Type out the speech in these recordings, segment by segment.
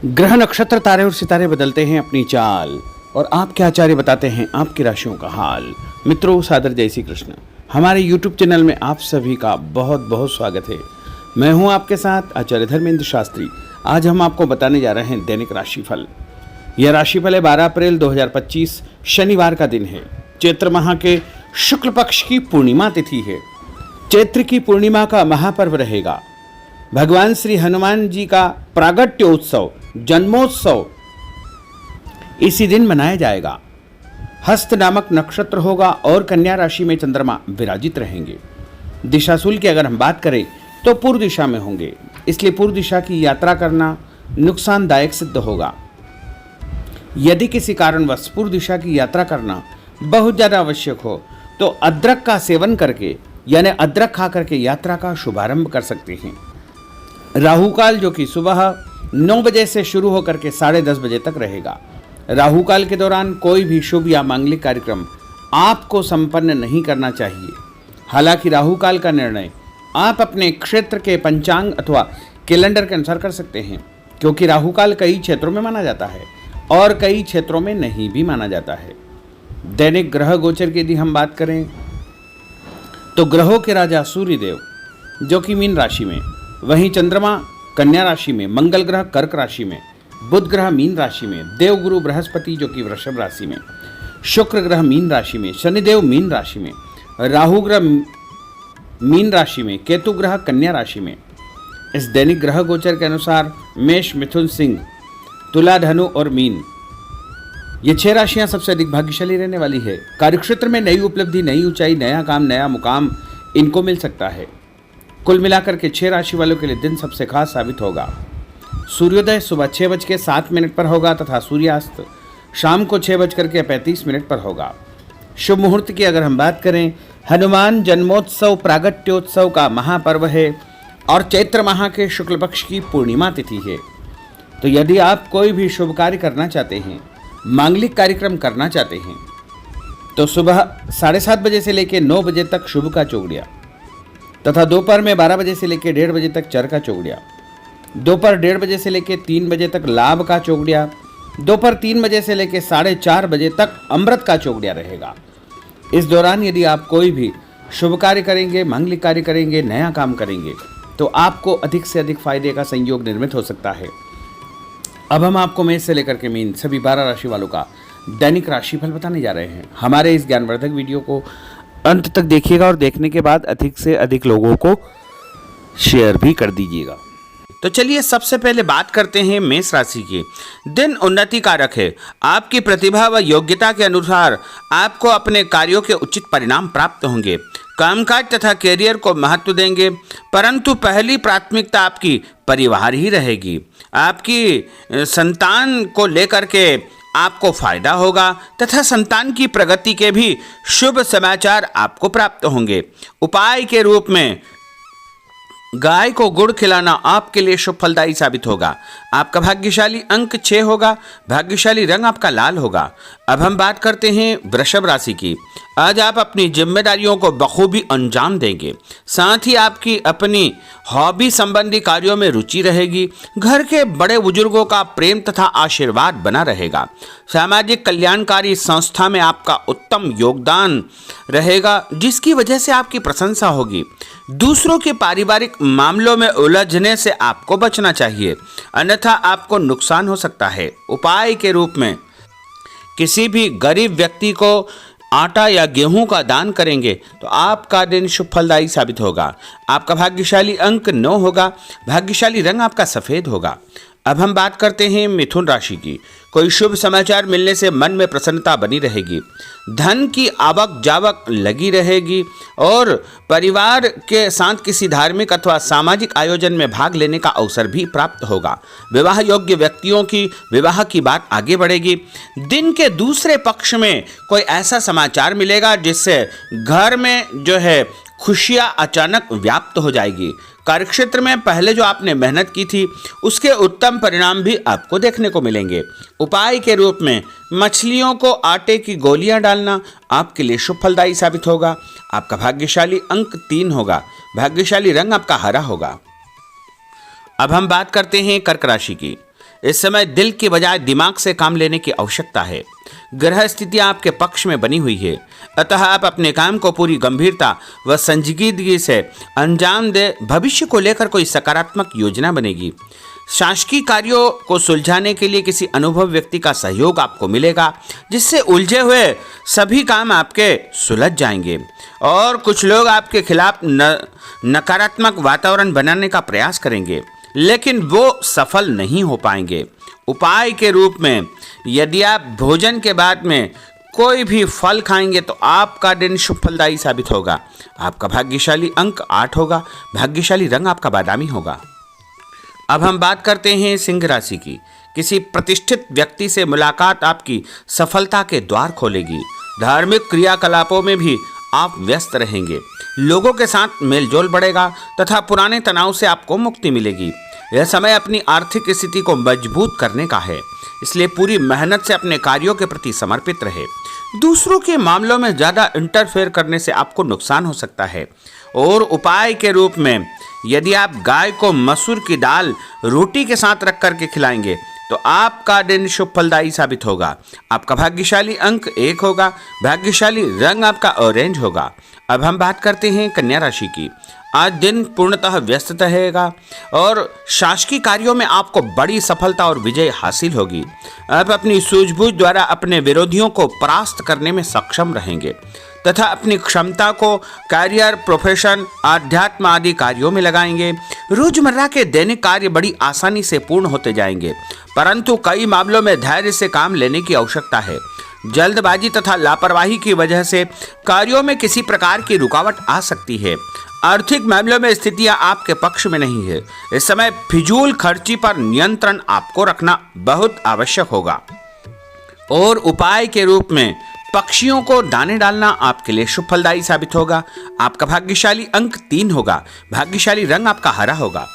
ग्रह नक्षत्र तारे और सितारे बदलते हैं अपनी चाल और आपके आचार्य बताते हैं आपकी राशियों का हाल। मित्रों, सादर जय श्री कृष्ण। हमारे YouTube चैनल में आप सभी का बहुत बहुत स्वागत है। मैं हूं आपके साथ आचार्य धर्मेंद्र शास्त्री। आज हम आपको बताने जा रहे हैं दैनिक राशिफल। यह राशिफल है 12 अप्रैल 2025 शनिवार का दिन है। चैत्र माह के शुक्ल पक्ष की पूर्णिमा तिथि है। चैत्र की पूर्णिमा का महापर्व रहेगा। भगवान श्री हनुमान जी का प्रागट्योत्सव जन्मोत्सव इसी दिन मनाया जाएगा। हस्त नामक नक्षत्र होगा और कन्या राशि में चंद्रमा विराजित रहेंगे। दिशाशूल की अगर हम बात करें तो पूर्व दिशा में होंगे, इसलिए पूर्व दिशा की यात्रा करना नुकसानदायक सिद्ध होगा। यदि किसी कारणवश पूर्व दिशा की यात्रा करना बहुत ज़्यादा आवश्यक हो तो अदरक का सेवन करके यानी अदरक खा करके यात्रा का शुभारंभ कर सकते हैं। राहु काल जो कि सुबह 9 बजे से शुरू होकर के 10:30 बजे तक रहेगा। राहु काल के दौरान कोई भी शुभ या मांगलिक कार्यक्रम आपको संपन्न नहीं करना चाहिए। हालांकि राहु काल का निर्णय आप अपने क्षेत्र के पंचांग अथवा कैलेंडर के अनुसार कर सकते हैं, क्योंकि राहु काल कई क्षेत्रों में माना जाता है और कई क्षेत्रों में नहीं भी माना जाता है। दैनिक ग्रह गोचर की यदि हम बात करें तो ग्रहों के राजा सूर्यदेव जो कि मीन राशि में, वहीं चंद्रमा कन्या राशि में, मंगल ग्रह कर्क राशि में, बुध ग्रह मीन राशि में, देवगुरु बृहस्पति जो कि वृषभ राशि में, शुक्र ग्रह मीन राशि में, शनिदेव मीन राशि में, राहु ग्रह मीन राशि में, केतु ग्रह कन्या राशि में। इस दैनिक ग्रह गोचर के अनुसार मेष, मिथुन, सिंह, तुला, धनु और मीन, ये 6 राशियां सबसे अधिक भाग्यशाली रहने वाली है। कार्यक्षेत्र में नई उपलब्धि, नई ऊंचाई, नया काम, नया मुकाम इनको मिल सकता है। कुल मिलाकर के 6 राशि वालों के लिए दिन सबसे खास साबित होगा। सूर्योदय सुबह 6:07 पर होगा तथा सूर्यास्त शाम को 6:35 पर होगा। शुभ मुहूर्त की अगर हम बात करें, हनुमान जन्मोत्सव प्रागट्योत्सव का महापर्व है और चैत्र माह के शुक्ल पक्ष की पूर्णिमा तिथि है। तो यदि आप कोई भी शुभ कार्य करना चाहते हैं, मांगलिक कार्यक्रम करना चाहते हैं, तो सुबह 7:30 बजे से लेकर 9 बजे तक शुभ का चौगड़िया तथा दोपहर में 12 बजे से लेकर 1:30 बजे तक चर का चौगड़िया, दोपहर 1:30 बजे से लेकर 3 बजे तक लाभ का चौगड़िया, दोपहर 3 बजे से लेकर 4:30 बजे तक अमृत का चौगड़िया रहेगा। इस दौरान यदि आप कोई भी शुभ कार्य करेंगे, मांगलिक कार्य करेंगे, नया काम करेंगे, तो आपको अधिक से अधिक फायदे का संयोग निर्मित हो सकता है। अब हम आपको मेष से लेकर के मीन सभी 12 राशि वालों का दैनिक राशिफल बताने जा रहे हैं। हमारे इस ज्ञानवर्धक वीडियो को अंत तक देखिएगा और देखने के बाद अधिक से अधिक लोगों को शेयर भी कर दीजिएगा। तो चलिए सबसे पहले बात करते हैं मेष राशि की। दिन उन्नति कारक है। आपकी प्रतिभा व योग्यता के अनुसार आपको अपने कार्यों के उचित परिणाम प्राप्त होंगे। कामकाज तथा कैरियर को महत्व देंगे, परंतु पहली प्राथमिकता आपकी परिवार ही रहेगी। आपकी संतान को लेकर के आपको फायदा होगा तथा संतान की प्रगति के भी शुभ समाचार आपको प्राप्त होंगे। उपाय के रूप में गाय को गुड़ खिलाना आपके लिए शुभ फलदायी साबित होगा। आपका भाग्यशाली अंक 6 होगा। भाग्यशाली रंग आपका लाल होगा। अब हम बात करते हैं वृषभ राशि की। आज आप अपनी जिम्मेदारियों को बखूबी अंजाम देंगे। साथ ही आपकी अपनी हॉबी संबंधी कार्यों में रुचि रहेगी। घर के बड़े बुजुर्गों का प्रेम तथा आशीर्वाद बना रहेगा। सामाजिक कल्याणकारी संस्था में आपका उत्तम योगदान रहेगा, जिसकी वजह से आपकी प्रशंसा होगी। दूसरों के पारिवारिक मामलों में उलझने से आपको बचना चाहिए, अन्यथा आपको नुकसान हो सकता है। उपाय के रूप में किसी भी गरीब व्यक्ति को आटा या गेहूं का दान करेंगे तो आपका दिन शुभ फलदायी साबित होगा। आपका भाग्यशाली अंक 9 होगा। भाग्यशाली रंग आपका सफेद होगा। अब हम बात करते हैं मिथुन राशि की। कोई शुभ समाचार मिलने से मन में प्रसन्नता बनी रहेगी। धन की आवक जावक लगी रहेगी और परिवार के साथ किसी धार्मिक अथवा सामाजिक आयोजन में भाग लेने का अवसर भी प्राप्त होगा। विवाह योग्य व्यक्तियों की विवाह की बात आगे बढ़ेगी। दिन के दूसरे पक्ष में कोई ऐसा समाचार मिलेगा जिससे घर में जो है खुशियां अचानक व्याप्त हो जाएगी। कार्यक्षेत्र में पहले जो आपने मेहनत की थी उसके उत्तम परिणाम भी आपको देखने को मिलेंगे। उपाय के रूप में मछलियों को आटे की गोलियां डालना आपके लिए शुभ फलदायी साबित होगा। आपका भाग्यशाली अंक 3 होगा। भाग्यशाली रंग आपका हरा होगा। अब हम बात करते हैं कर्क राशि की। इस समय दिल के बजाय दिमाग से काम लेने की आवश्यकता है। ग्रह स्थितियां आपके पक्ष में बनी हुई है, अतः आप अपने काम को पूरी गंभीरता व संजीदगी से अंजाम दे। भविष्य को लेकर कोई सकारात्मक योजना बनेगी। शासकीय कार्यों को सुलझाने के लिए किसी अनुभवी व्यक्ति का सहयोग आपको मिलेगा, जिससे उलझे हुए सभी काम आपके सुलझ जाएंगे। और कुछ लोग आपके खिलाफ नकारात्मक वातावरण बनाने का प्रयास करेंगे, लेकिन वो सफल नहीं हो पाएंगे। उपाय के रूप में यदि आप भोजन के बाद में कोई भी फल खाएंगे तो आपका दिन शुभ फलदायी साबित होगा। आपका भाग्यशाली अंक 8 होगा। भाग्यशाली रंग आपका बादामी होगा। अब हम बात करते हैं सिंह राशि की। किसी प्रतिष्ठित व्यक्ति से मुलाकात आपकी सफलता के द्वार खोलेगी। धार्मिक क्रियाकलापों में भी आप व्यस्त रहेंगे। लोगों के साथ मेलजोल बढ़ेगा तथा पुराने तनाव से आपको मुक्ति मिलेगी। यह समय अपनी आर्थिक स्थिति को मजबूत करने का है, इसलिए पूरी मेहनत से अपने कार्यों के प्रति समर्पित रहे। दूसरों के मामलों में ज़्यादा इंटरफेयर करने से आपको नुकसान हो सकता है। और उपाय के रूप में यदि आप गाय को मसूर की दाल रोटी के साथ रख करके खिलाएंगे तो आपका दिन शुभ फलदायी साबित होगा। आपका भाग्यशाली अंक 1 होगा। भाग्यशाली रंग आपका ऑरेंज होगा। अब हम बात करते हैं कन्या राशि की। आज दिन पूर्णतः व्यस्त रहेगा और शासकीय कार्यों में आपको बड़ी सफलता और विजय हासिल होगी। आप अपनी सूझबूझ द्वारा अपने विरोधियों को परास्त करने में सक्षम रहेंगे तथा अपनी क्षमता को करियर, प्रोफेशन, आध्यात्म आदि कार्यों में लगाएंगे। रोजमर्रा के दैनिक कार्य बड़ी आसानी से पूर्ण होते जाएंगे, परंतु कई मामलों में धैर्य से काम लेने की आवश्यकता है। जल्दबाजी तथा लापरवाही की वजह से कार्यों में किसी प्रकार की रुकावट आ सकती है। आर्थिक मामलों में स्थितियां आपके पक्ष में नहीं है। इस समय फिजूल खर्ची पर नियंत्रण आपको रखना बहुत आवश्यक होगा। और उपाय के रूप में पक्षियों को दाने डालना आपके लिए शुभ फलदायी साबित होगा। आपका भाग्यशाली अंक 3 होगा। भाग्यशाली रंग आपका हरा होगा।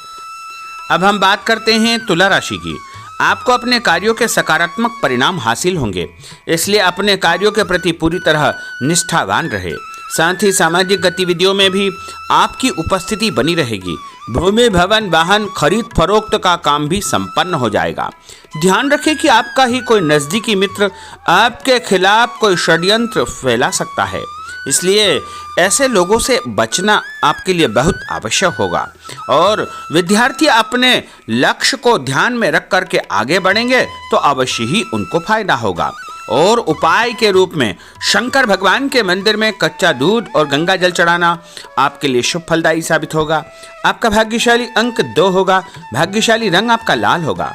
अब हम बात करते हैं तुला राशि की। आपको अपने कार्यों के सकारात्मक परिणाम हासिल होंगे, इसलिए अपने कार्यों के प्रति पूरी तरह निष्ठावान रहे। साथ ही सामाजिक गतिविधियों में भी आपकी उपस्थिति बनी रहेगी। भूमि, भवन, वाहन खरीद फरोख्त का काम भी संपन्न हो जाएगा। ध्यान रखें कि आपका ही कोई नजदीकी मित्र आपके खिलाफ कोई षड्यंत्र फैला सकता है, इसलिए ऐसे लोगों से बचना आपके लिए बहुत आवश्यक होगा। और विद्यार्थी अपने लक्ष्य को ध्यान में रख करके आगे बढ़ेंगे तो अवश्य ही उनको फायदा होगा। और उपाय के रूप में शंकर भगवान के मंदिर में कच्चा दूध और गंगा जल चढ़ाना आपके लिए शुभ फलदायी साबित होगा। आपका भाग्यशाली अंक 2 होगा। भाग्यशाली रंग आपका लाल होगा।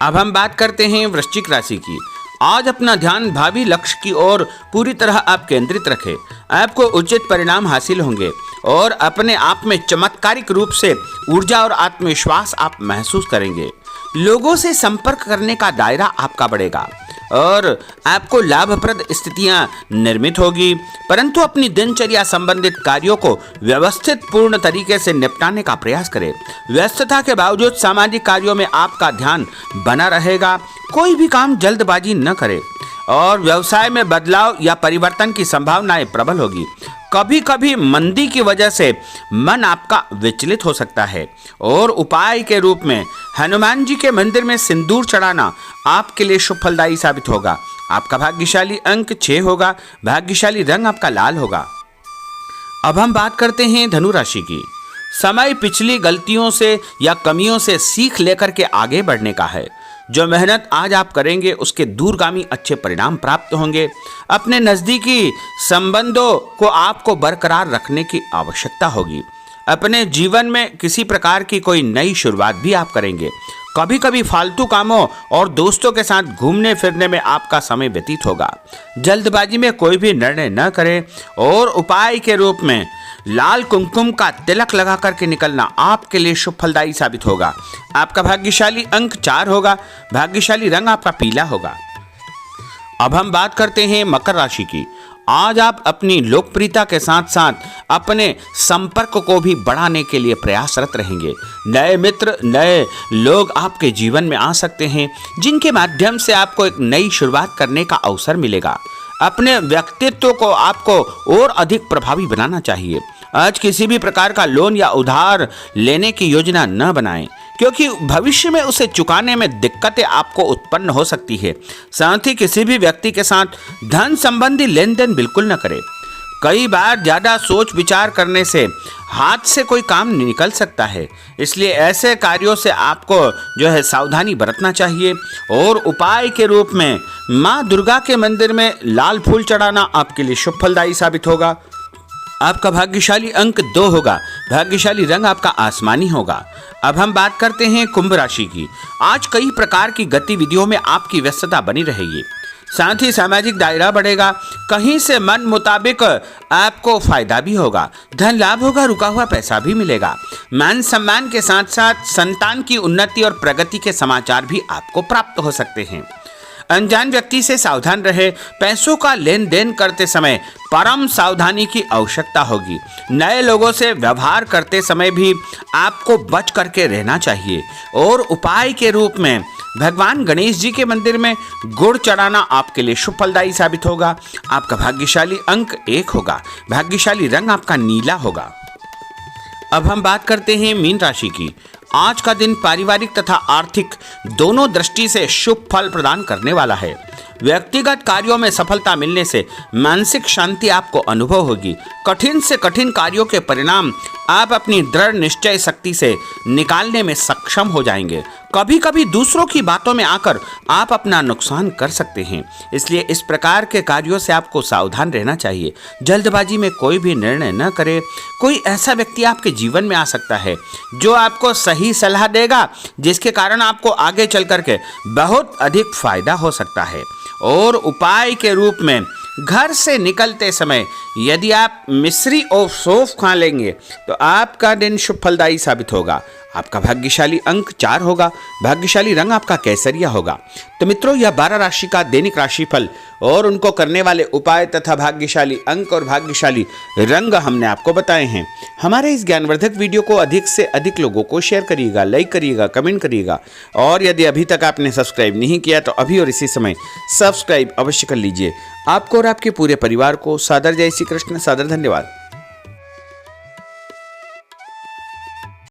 अब हम बात करते हैं वृश्चिक राशि की। आज अपना ध्यान भावी लक्ष्य की ओर पूरी तरह आप केंद्रित रखें। आपको उचित परिणाम हासिल होंगे और अपने आप में चमत्कारिक रूप से ऊर्जा और आत्मविश्वास आप महसूस करेंगे। लोगों से संपर्क करने का दायरा आपका बढ़ेगा और आपको लाभप्रद स्थितियां निर्मित होगी, परंतु अपनी दिनचर्या संबंधित कार्यों को व्यवस्थित पूर्ण तरीके से निपटाने का प्रयास करें। व्यस्तता के बावजूद सामाजिक कार्यों में आपका ध्यान बना रहेगा। कोई भी काम जल्दबाजी न करें और व्यवसाय में बदलाव या परिवर्तन की संभावनाएं प्रबल होगी। कभी कभी मंदी की वजह से मन आपका विचलित हो सकता है। और उपाय के रूप में हनुमान जी के मंदिर में सिंदूर चढ़ाना आपके लिए शुभ फलदायी साबित होगा। आपका भाग्यशाली अंक 6 होगा। भाग्यशाली रंग आपका लाल होगा। अब हम बात करते हैं धनु राशि की। समय पिछली गलतियों से या कमियों से सीख लेकर के आगे बढ़ने का है। जो मेहनत आज आप करेंगे उसके दूरगामी अच्छे परिणाम प्राप्त होंगे। अपने नज़दीकी संबंधों को आपको बरकरार रखने की आवश्यकता होगी। अपने जीवन में किसी प्रकार की कोई नई शुरुआत भी आप करेंगे। कभी कभी फालतू कामों और दोस्तों के साथ घूमने फिरने में आपका समय व्यतीत होगा। जल्दबाजी में कोई भी निर्णय न करें। और उपाय के रूप में लाल कुमकुम का तिलक लगा करके निकलना आपके लिए शुभ फलदायी साबित होगा। आपका भाग्यशाली अंक 4 होगा। भाग्यशाली रंग आपका पीला होगा। अब हम बात करते हैं मकर राशि की। आज आप अपनी लोकप्रियता के साथ साथ अपने संपर्क को भी बढ़ाने के लिए प्रयासरत रहेंगे। नए मित्र, नए लोग आपके जीवन में आ सकते हैं, जिनके माध्यम से आपको एक नई शुरुआत करने का अवसर मिलेगा। अपने व्यक्तित्व को आपको और अधिक प्रभावी बनाना चाहिए। आज किसी भी प्रकार का लोन या उधार लेने की योजना न बनाएं, क्योंकि भविष्य में उसे चुकाने में दिक्कतें आपको उत्पन्न हो सकती है। साथ ही किसी भी व्यक्ति के साथ धन संबंधी लेन देन बिल्कुल न करें। कई बार ज्यादा सोच विचार करने से हाथ से कोई काम निकल सकता है, इसलिए ऐसे कार्यों से आपको सावधानी बरतना चाहिए। और उपाय के रूप में माँ दुर्गा के मंदिर में लाल फूल चढ़ाना आपके लिए शुभ फलदायी साबित होगा। आपका भाग्यशाली अंक 2 होगा। भाग्यशाली रंग आपका आसमानी होगा। अब हम बात करते हैं कुंभ राशि की। आज कई प्रकार की गतिविधियों में आपकी व्यस्तता बनी रहेगी, साथ ही सामाजिक दायरा बढ़ेगा। कहीं से मन मुताबिक आपको फायदा भी होगा, धन लाभ होगा, रुका हुआ पैसा भी मिलेगा। मान सम्मान के साथ साथ संतान की उन्नति और प्रगति के समाचार भी आपको प्राप्त हो सकते हैं। अनजान व्यक्ति से सावधान रहे। पैसों का लेन देन करते समय परम सावधानी की आवश्यकता होगी। नए लोगों से व्यवहार करते समय भी आपको बच करके रहना चाहिए। और उपाय के रूप में भगवान गणेश जी के मंदिर में गुड़ चढ़ाना आपके लिए शुभ फलदायी साबित होगा। आपका भाग्यशाली अंक 1 होगा। भाग्यशाली रंग आपका नीला होगा। अब हम बात करते हैं मीन राशि की। आज का दिन पारिवारिक तथा आर्थिक दोनों दृष्टि से शुभ फल प्रदान करने वाला है। व्यक्तिगत कार्यों में सफलता मिलने से मानसिक शांति आपको अनुभव होगी। कठिन से कठिन कार्यों के परिणाम आप अपनी दृढ़ निश्चय शक्ति से निकालने में सक्षम हो जाएंगे। कभी कभी दूसरों की बातों में आकर आप अपना नुकसान कर सकते हैं, इसलिए इस प्रकार के कार्यों से आपको सावधान रहना चाहिए। जल्दबाजी में कोई भी निर्णय न करें। कोई ऐसा व्यक्ति आपके जीवन में आ सकता है जो आपको सही सलाह देगा, जिसके कारण आपको आगे चल करके बहुत अधिक फायदा हो सकता है। और उपाय के रूप में घर से निकलते समय यदि आप मिश्री और सौंफ खा लेंगे तो आपका दिन शुभ फलदायी साबित होगा। आपका भाग्यशाली अंक 4 होगा। भाग्यशाली रंग आपका केसरिया होगा। तो मित्रों, यह 12 राशि का दैनिक राशिफल और उनको करने वाले उपाय तथा भाग्यशाली अंक और भाग्यशाली रंग हमने आपको बताए हैं। हमारे इस ज्ञानवर्धक वीडियो को अधिक से अधिक लोगों को शेयर करिएगा, लाइक करिएगा, कमेंट करिएगा। और यदि अभी तक आपने सब्सक्राइब नहीं किया तो अभी और इसी समय सब्सक्राइब अवश्य कर लीजिए। आपको और आपके पूरे परिवार को सादर जय श्री कृष्ण, सादर धन्यवाद।